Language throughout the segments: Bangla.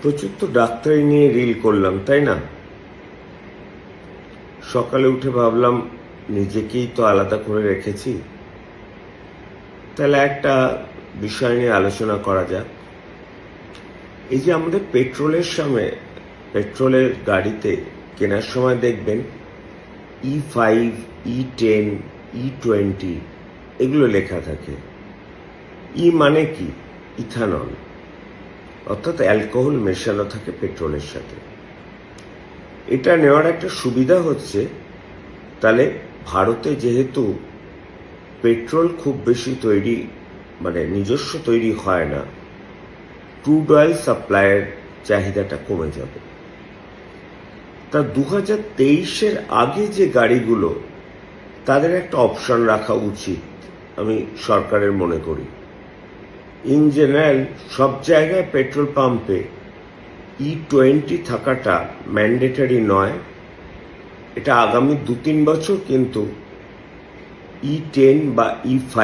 প্রচুর তো ডাক্তারি নিয়ে রিল করলাম, তাই না? সকালে উঠে ভাবলাম নিজেকেই তো আলাদা করে রেখেছি, তাহলে একটা বিষয় নিয়ে আলোচনা করা যাক। এই যে আমাদের পেট্রোলের গাড়িতে কেনার সময় দেখবেন E5, E10, E20 এগুলো লেখা থাকে। ই মানে কি? ইথানল, অর্থাৎ অ্যালকোহল মেশানো থাকে পেট্রোলের সাথে। এটা নেওয়ার একটা সুবিধা হচ্ছে, তাহলে ভারতে যেহেতু পেট্রোল খুব বেশি নিজস্ব তৈরি হয় না, ক্রুড অয়েল সাপ্লাইয়ের চাহিদাটা কমে যাবে। তা 2023-এর আগে যে গাড়িগুলো, তাদের একটা অপশন রাখা উচিত আমি সরকারের মনে করি। ইন জেনারেল সব জায়গায় পেট্রোল পাম্পে E20 থাকাটা ম্যান্ডেটরি নয়। এটা আগামী 2-3 বছর কিন্তু E10 বা E5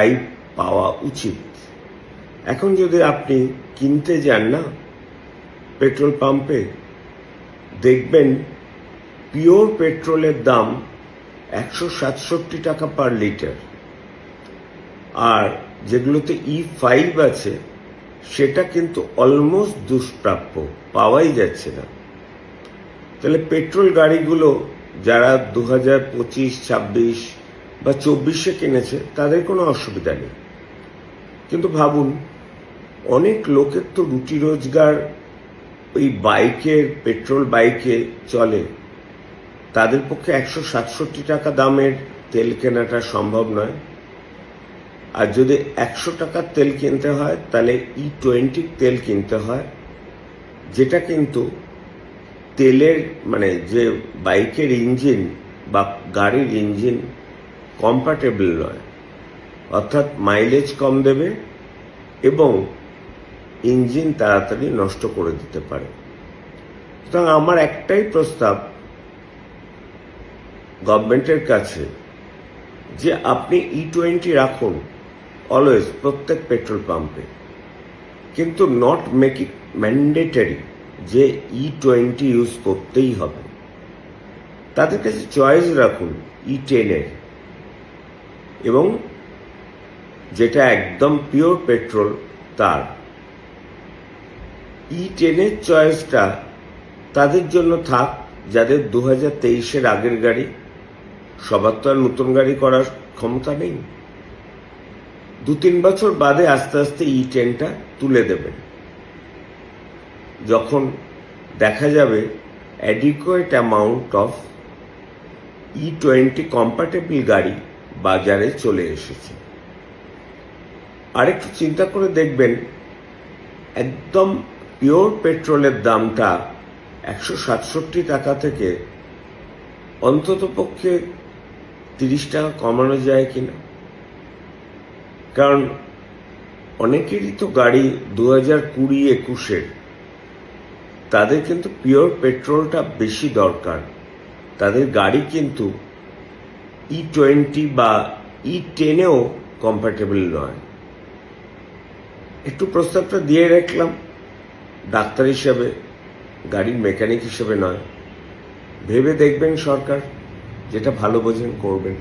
পাওয়া উচিত। এখন যদি আপনি কিনতে যান না পেট্রোল পাম্পে, দেখবেন পিওর পেট্রোলের দাম 167 টাকা পার লিটার, আর যেগুলোতে E5 আছে সেটা কিন্তু অলমোস্ট দুষ্প্রাপ্য, পাওয়াই যাচ্ছে না। তাহলে পেট্রোল গাড়িগুলো যারা 2025, 26 বা 24-এ কিনেছে তাদের কোনো অসুবিধা নেই, কিন্তু ভাবুন অনেক লোকের তো রুটি রোজগার ওই পেট্রোল বাইকে চলে, তাদের পক্ষে 167 টাকা দামের তেল কেনাটা সম্ভব নয়। আর যদি 100 টাকার তেল কিনতে হয় তাহলে E20 তেল কিনতে হয়, যেটা কিন্তু তেলের যে বাইকের ইঞ্জিন বা গাড়ির ইঞ্জিন কম্প্যাটেবল নয়, অর্থাৎ মাইলেজ কম দেবে এবং ইঞ্জিন তাড়াতাড়ি নষ্ট করে দিতে পারে। সুতরাং আমার একটাই প্রস্তাব গভর্নমেন্টের কাছে, যে আপনি E20 রাখুন অলওয়েজ প্রত্যেক পেট্রোল পাম্পে, কিন্তু নট মেক ইট ম্যান্ডেটরি যে E20 ইউজ করতেই হবে। তাদের কাছে চয়েস রাখুন E10-এর, এবং যেটা একদম পিওর পেট্রোল তার। E10-এর চয়েসটা তাদের জন্য থাক যাদের 2023-এর আগের গাড়ি। সবার তো আর নতুন গাড়ি করার ক্ষমতা নেই। 2-3 বছর বাদে আস্তে আস্তে E10টা তুলে দেবেন, যখন দেখা যাবে adequate amount of E20 compatible গাড়ি বাজারে চলে এসেছে। আরেকটু চিন্তা করে দেখবেন, একদম পিওর পেট্রোলের দামটা 167 টাকা থেকে অন্তত পক্ষে 30 টাকা কমানো যায় কিনা। কারণ অনেকেরই তো গাড়ি 2020-21-এর, তাদের কিন্তু পিওর পেট্রোলটা বেশি দরকার। তাদের গাড়ি কিন্তু E20 বা E10-এও কম্প্যাটেবল নয়। একটু প্রস্তাবটা দিয়ে রাখলাম, ডাক্তার হিসেবে, গাড়ির মেকানিক হিসেবে নয়। ভেবে দেখবেন সরকার, যেটা ভালো বোঝেন করবেন।